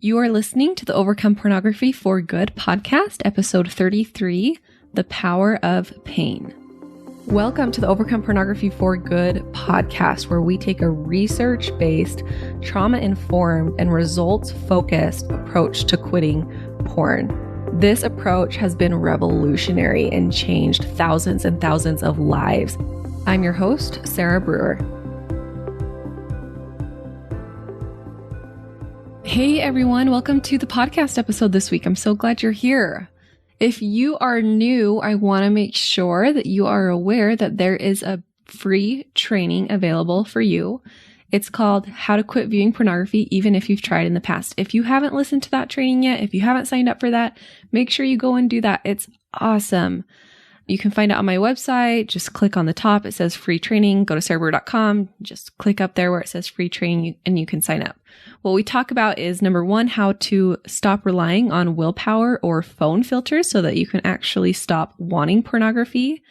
You are listening to the Overcome Pornography for Good podcast, episode 33, The Power of Pain. Welcome to the Overcome Pornography for Good podcast, where we take a research-based, trauma-informed, and results-focused approach to quitting porn. This approach has been revolutionary and changed thousands and thousands of lives. I'm your host, Sarah Brewer. Hey everyone, welcome to the podcast episode this week. I'm so glad you're here. If you are new, I want to make sure that you are aware that there is a free training available for you. It's called How to Quit Viewing Pornography, even if you've tried in the past. If you haven't listened to that training yet, if you haven't signed up for that, make sure you go and do that. It's awesome. You can find it on my website. Just click on the top. It says free training. Go to sarahbrewer.com. Just click up there where it says free training and you can sign up. What we talk about is number one, how to stop relying on willpower or phone filters so that you can actually stop wanting pornography.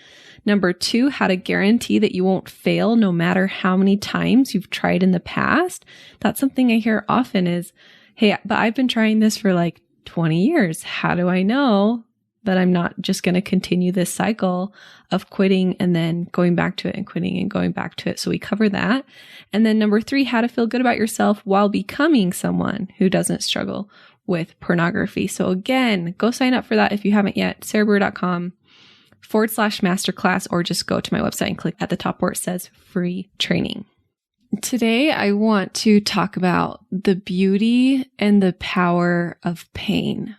Number two, how to guarantee that you won't fail no matter how many times you've tried in the past. That's something I hear often is, hey, but I've been trying this for like 20 years. How do I know that I'm not just going to continue this cycle of quitting and then going back to it and quitting and going back to it? So we cover that. And then number three, how to feel good about yourself while becoming someone who doesn't struggle with pornography. So again, go sign up for that if you haven't yet, sarahbrewer.com/masterclass, or just go to my website and click at the top where it says free training. Today, I want to talk about the beauty and the power of pain.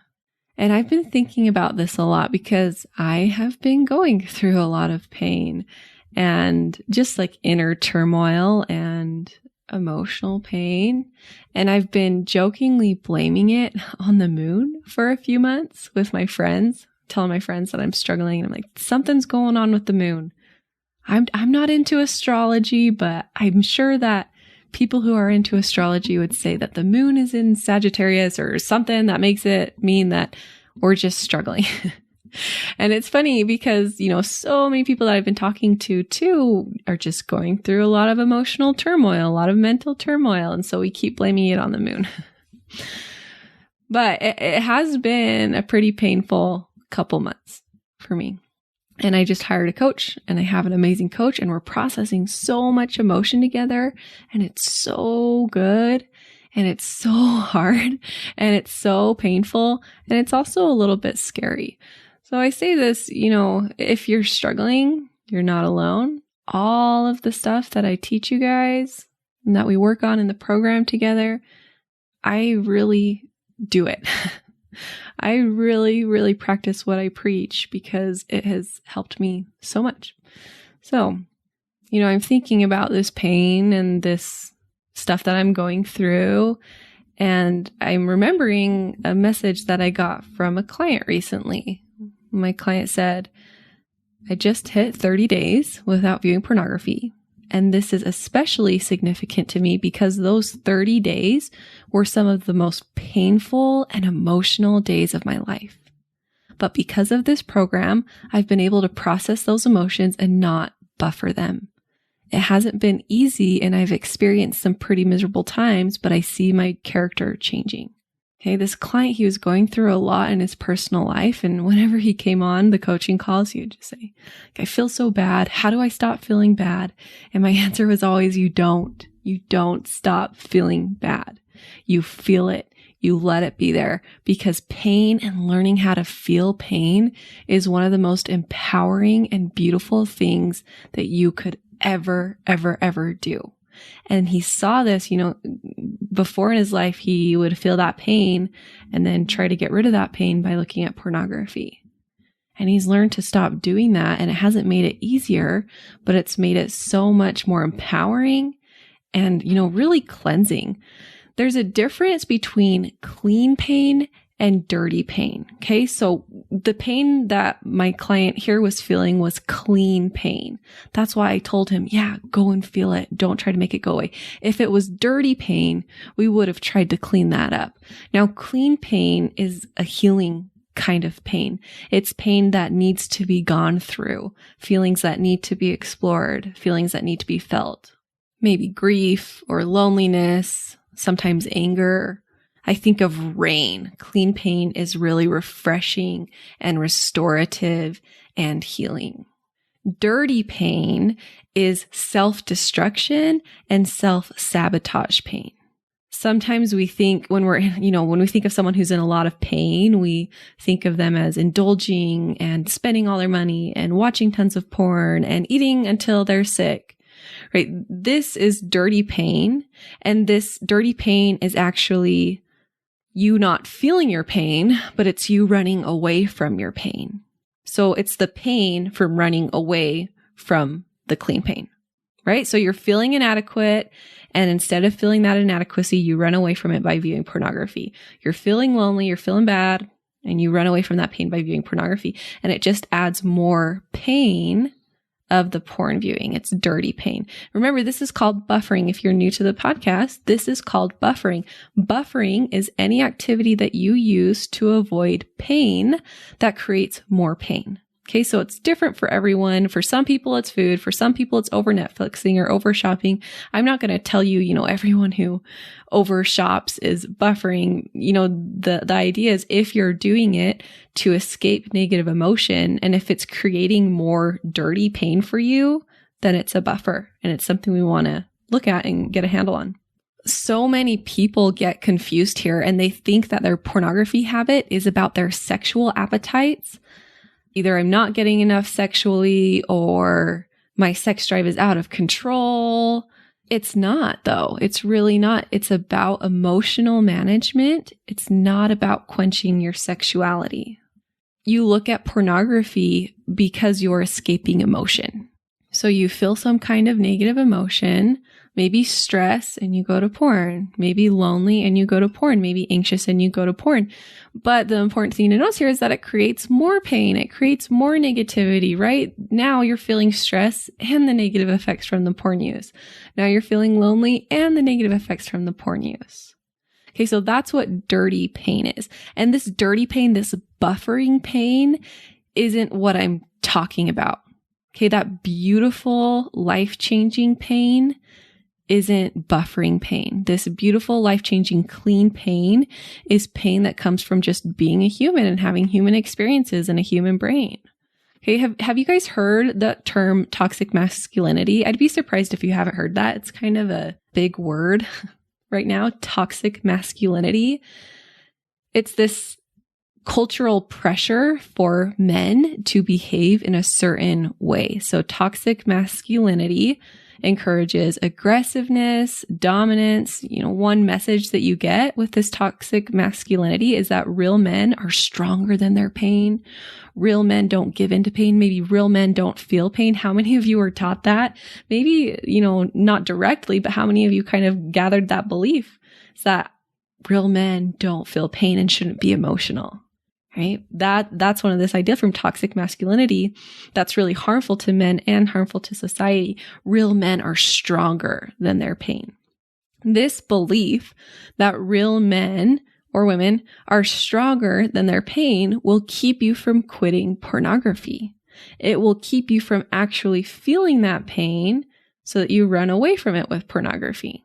And I've been thinking about this a lot because I have been going through a lot of pain and just like inner turmoil and emotional pain. And I've been jokingly blaming it on the moon for a few months with my friends, telling my friends that I'm struggling. And I'm like, something's going on with the moon. I'm not into astrology, but I'm sure that people who are into astrology would say that the moon is in Sagittarius or something that makes it mean that we're just struggling. And it's funny because, so many people that I've been talking to too are just going through a lot of emotional turmoil, a lot of mental turmoil. And so we keep blaming it on the moon. But it has been a pretty painful couple months for me. And I just hired a coach and I have an amazing coach and we're processing so much emotion together and it's so good and it's so hard and it's so painful and it's also a little bit scary. So I say this, if you're struggling, you're not alone. All of the stuff that I teach you guys and that we work on in the program together, I really do it. I really, really practice what I preach because it has helped me so much. So, I'm thinking about this pain and this stuff that I'm going through, and I'm remembering a message that I got from a client recently. My client said, I just hit 30 days without viewing pornography. And this is especially significant to me because those 30 days were some of the most painful and emotional days of my life. But because of this program, I've been able to process those emotions and not buffer them. It hasn't been easy and I've experienced some pretty miserable times, but I see my character changing. Okay, this client, he was going through a lot in his personal life. And whenever he came on the coaching calls, he would just say, I feel so bad. How do I stop feeling bad? And my answer was always, you don't stop feeling bad. You feel it. You let it be there because pain and learning how to feel pain is one of the most empowering and beautiful things that you could ever, ever, ever do. And he saw this, before in his life, he would feel that pain and then try to get rid of that pain by looking at pornography. And he's learned to stop doing that. And it hasn't made it easier, but it's made it so much more empowering and, really cleansing. There's a difference between clean pain and dirty pain. Okay. So the pain that my client here was feeling was clean pain. That's why I told him, yeah, go and feel it. Don't try to make it go away. If it was dirty pain, we would have tried to clean that up. Now, clean pain is a healing kind of pain. It's pain that needs to be gone through, feelings that need to be explored, feelings that need to be felt. Maybe grief or loneliness, sometimes anger. I think of rain. Clean pain is really refreshing and restorative and healing. Dirty pain is self-destruction and self-sabotage pain. Sometimes we think when we think of someone who's in a lot of pain, we think of them as indulging and spending all their money and watching tons of porn and eating until they're sick, right? This is dirty pain. And this dirty pain is actually you not feeling your pain, but it's you running away from your pain. So it's the pain from running away from the clean pain, right? So you're feeling inadequate, and instead of feeling that inadequacy, you run away from it by viewing pornography. You're feeling lonely, you're feeling bad, and you run away from that pain by viewing pornography. And it just adds more pain of the porn viewing. It's dirty pain. Remember, this is called buffering. If you're new to the podcast, this is called buffering. Buffering is any activity that you use to avoid pain that creates more pain. Okay, so it's different for everyone. For some people, it's food. For some people, it's over Netflixing or over shopping. I'm not going to tell you, everyone who over shops is buffering. The idea is if you're doing it to escape negative emotion, and if it's creating more dirty pain for you, then it's a buffer, and it's something we want to look at and get a handle on. So many people get confused here, and they think that their pornography habit is about their sexual appetites. Either I'm not getting enough sexually, or my sex drive is out of control. It's not, though. It's really not. It's about emotional management. It's not about quenching your sexuality. You look at pornography because you're escaping emotion. So you feel some kind of negative emotion, maybe stress, and you go to porn. Maybe lonely, and you go to porn. Maybe anxious, and you go to porn. But the important thing to notice here is that it creates more pain. It creates more negativity, right? Now you're feeling stress and the negative effects from the porn use. Now you're feeling lonely and the negative effects from the porn use. Okay, so that's what dirty pain is. And this dirty pain, this buffering pain, isn't what I'm talking about. Okay, that beautiful, life-changing pain isn't buffering pain. This beautiful, life-changing, clean pain is pain that comes from just being a human and having human experiences and a human brain. Okay, have you guys heard the term toxic masculinity? I'd be surprised if you haven't heard that. It's kind of a big word right now, toxic masculinity. It's this cultural pressure for men to behave in a certain way. So toxic masculinity encourages aggressiveness, dominance. One message that you get with this toxic masculinity is that real men are stronger than their pain. Real men don't give into pain. Maybe real men don't feel pain. How many of you are taught that? Maybe, not directly, but how many of you kind of gathered that belief? It's that real men don't feel pain and shouldn't be emotional. Right? That's one of this idea from toxic masculinity that's really harmful to men and harmful to society. Real men are stronger than their pain. This belief that real men or women are stronger than their pain will keep you from quitting pornography. It will keep you from actually feeling that pain so that you run away from it with pornography.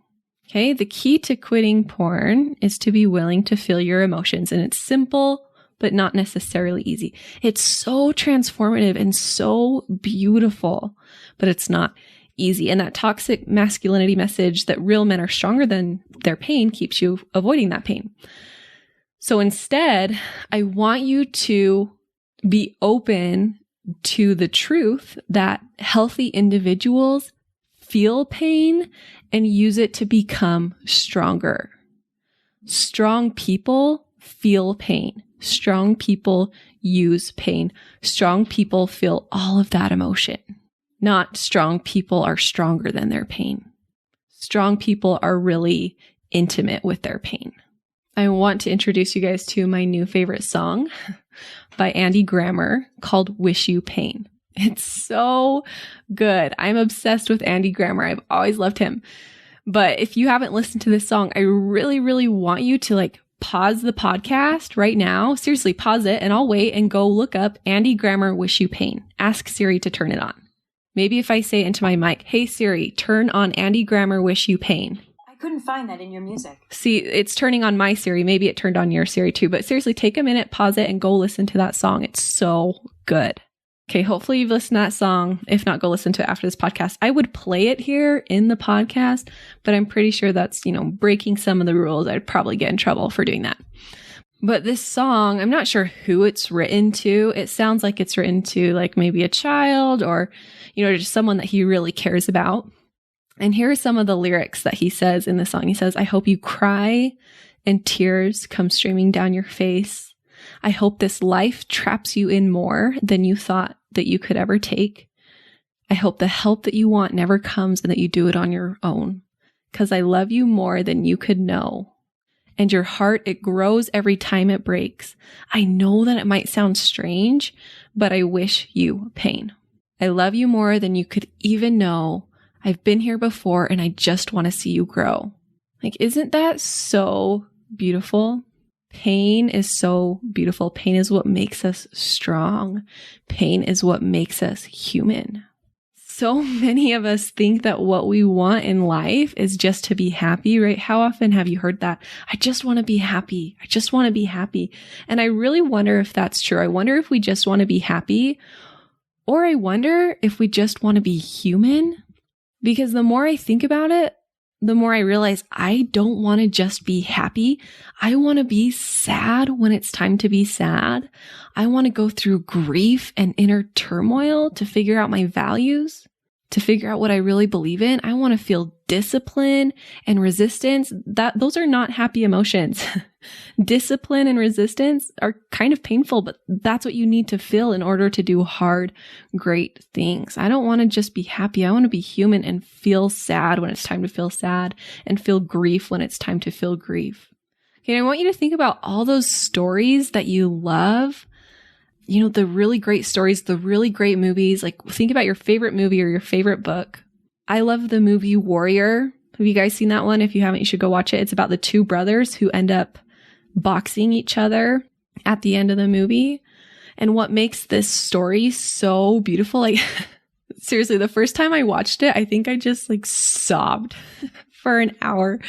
Okay? The key to quitting porn is to be willing to feel your emotions, and it's simple, but not necessarily easy. It's so transformative and so beautiful, but it's not easy. And that toxic masculinity message that real men are stronger than their pain keeps you avoiding that pain. So instead, I want you to be open to the truth that healthy individuals feel pain and use it to become stronger. Strong people feel pain. Strong people use pain. Strong people feel all of that emotion. Not strong people are stronger than their pain. Strong people are really intimate with their pain. I want to introduce you guys to my new favorite song by Andy Grammer called Wish You Pain. It's so good. I'm obsessed with Andy Grammer. I've always loved him. But if you haven't listened to this song, I really, really want you to pause the podcast right now. Seriously, pause it and I'll wait and go look up Andy Grammer Wish You Pain. Ask Siri to turn it on. Maybe if I say into my mic, hey Siri, turn on Andy Grammer Wish You Pain. couldn't find that in your music. See, it's turning on my Siri. Maybe it turned on your Siri too. But seriously, take a minute, pause it, and go listen to that song. It's so good. Okay, hopefully you've listened to that song. If not, go listen to it after this podcast. I would play it here in the podcast, but I'm pretty sure that's, breaking some of the rules. I'd probably get in trouble for doing that. But this song, I'm not sure who it's written to. It sounds like it's written to like maybe a child or, just someone that he really cares about. And here are some of the lyrics that he says in the song. He says, I hope you cry and tears come streaming down your face. I hope this life traps you in more than you thought that you could ever take. I hope the help that you want never comes and that you do it on your own. 'Cause I love you more than you could know. And your heart, it grows every time it breaks. I know that it might sound strange, but I wish you pain. I love you more than you could even know. I've been here before and I just want to see you grow. Like, isn't that so beautiful? Pain is so beautiful. Pain is what makes us strong. Pain is what makes us human. So many of us think that what we want in life is just to be happy, right? How often have you heard that? I just want to be happy. I just want to be happy. And I really wonder if that's true. I wonder if we just want to be happy, or I wonder if we just want to be human. Because the more I think about it, the more I realize I don't want to just be happy. I want to be sad when it's time to be sad. I want to go through grief and inner turmoil to figure out my values, to figure out what I really believe in. I want to feel discipline and resistance. Those are not happy emotions. Discipline and resistance are kind of painful, but that's what you need to feel in order to do hard, great things. I don't want to just be happy. I want to be human and feel sad when it's time to feel sad and feel grief when it's time to feel grief. Okay, I want you to think about all those stories that you love. The really great stories, the really great movies. Like, think about your favorite movie or your favorite book. I love the movie Warrior. Have you guys seen that one? If you haven't, you should go watch it. It's about the two brothers who end up boxing each other at the end of the movie. And what makes this story so beautiful, like, seriously, the first time I watched it, I think I just sobbed for an hour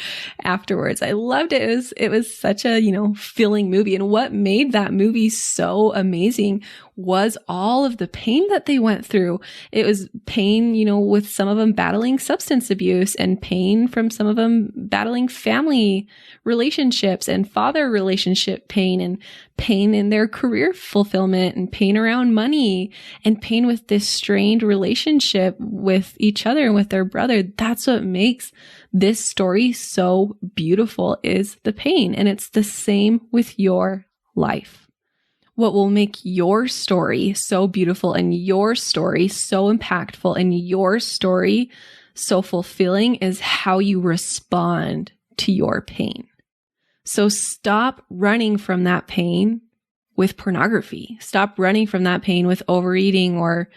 afterwards. I loved it. It was such a, filling movie. And what made that movie so amazing was all of the pain that they went through. It was pain, with some of them battling substance abuse, and pain from some of them battling family relationships and father relationship pain, and pain in their career fulfillment, and pain around money, and pain with this strained relationship with each other and with their brother. That's what makes this story so beautiful, is the pain. And it's the same with your life. What will make your story so beautiful, and your story so impactful, and your story so fulfilling is how you respond to your pain. So stop running from that pain with pornography. Stop running from that pain with overeating or,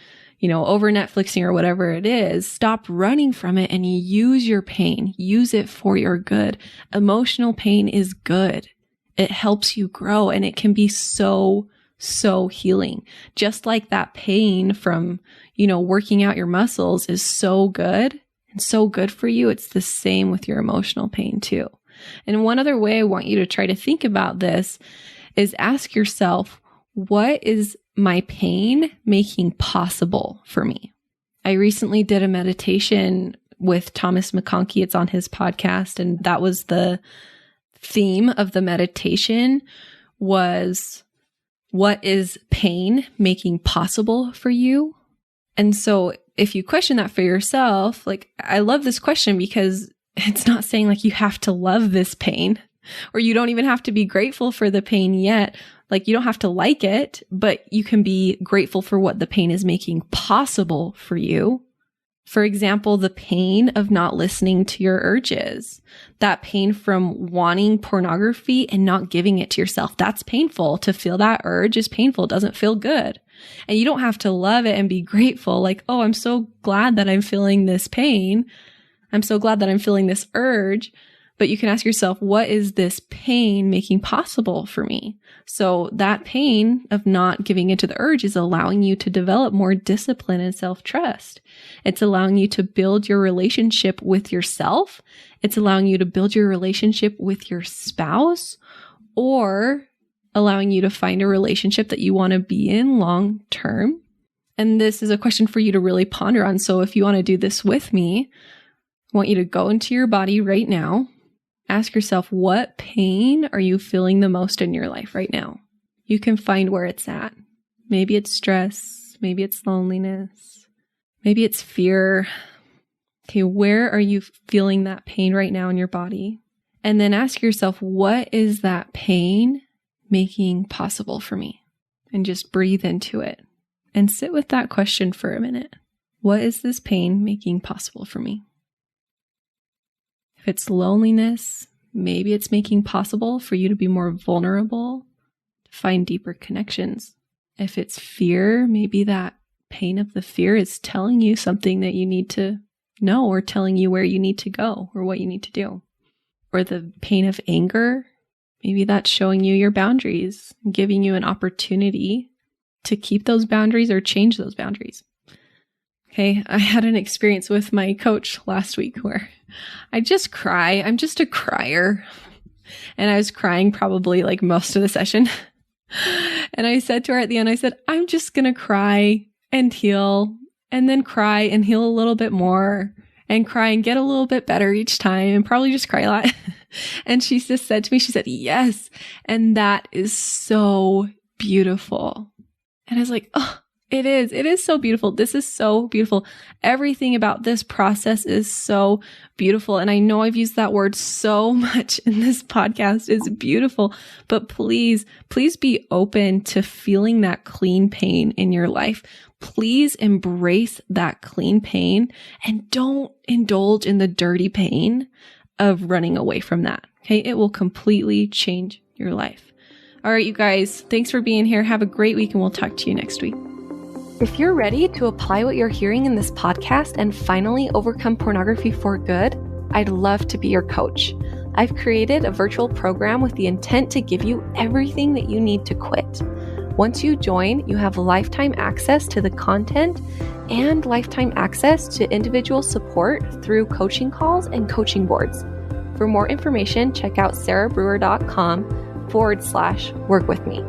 over Netflixing or whatever it is. Stop running from it and use your pain. Use it for your good. Emotional pain is good. It helps you grow, and it can be so healing. Just like that pain from, working out your muscles is so good and so good for you. It's the same with your emotional pain too. And one other way I want you to try to think about this is ask yourself, what is my pain making possible for me? I recently did a meditation with Thomas McConkie. It's on his podcast. And that was the theme of the meditation, was, what is pain making possible for you? And so if you question that for yourself, I love this question, because it's not saying you have to love this pain, or you don't even have to be grateful for the pain yet. You don't have to like it, but you can be grateful for what the pain is making possible for you. For example, the pain of not listening to your urges, that pain from wanting pornography and not giving it to yourself. That's painful. To feel that urge is painful. It doesn't feel good. And you don't have to love it and be grateful. Oh, I'm so glad that I'm feeling this pain. I'm so glad that I'm feeling this urge. But you can ask yourself, what is this pain making possible for me? So that pain of not giving into the urge is allowing you to develop more discipline and self-trust. It's allowing you to build your relationship with yourself. It's allowing you to build your relationship with your spouse, or allowing you to find a relationship that you want to be in long term. And this is a question for you to really ponder on. So if you want to do this with me, I want you to go into your body right now. Ask yourself, what pain are you feeling the most in your life right now? You can find where it's at. Maybe it's stress. Maybe it's loneliness. Maybe it's fear. Okay, where are you feeling that pain right now in your body? And then ask yourself, what is that pain making possible for me? And just breathe into it and sit with that question for a minute. What is this pain making possible for me? If it's loneliness, maybe it's making possible for you to be more vulnerable, to find deeper connections. If it's fear, maybe that pain of the fear is telling you something that you need to know, or telling you where you need to go or what you need to do. Or the pain of anger, maybe that's showing you your boundaries, giving you an opportunity to keep those boundaries or change those boundaries. Okay, I had an experience with my coach last week where I just cry. I'm just a crier. And I was crying probably like most of the session. And I said to her at the end, I said, I'm just going to cry and heal, and then cry and heal a little bit more, and cry and get a little bit better each time, and probably just cry a lot. And she just said to me, she said, yes. And that is so beautiful. And I was like, oh, it is. It is so beautiful. This is so beautiful. Everything about this process is so beautiful. And I know I've used that word so much in this podcast, is beautiful, but please be open to feeling that clean pain in your life. Please embrace that clean pain and don't indulge in the dirty pain of running away from that. Okay. It will completely change your life. All right, you guys, thanks for being here. Have a great week, and we'll talk to you next week. If you're ready to apply what you're hearing in this podcast and finally overcome pornography for good, I'd love to be your coach. I've created a virtual program with the intent to give you everything that you need to quit. Once you join, you have lifetime access to the content and lifetime access to individual support through coaching calls and coaching boards. For more information, check out sarahbrewer.com/work with me.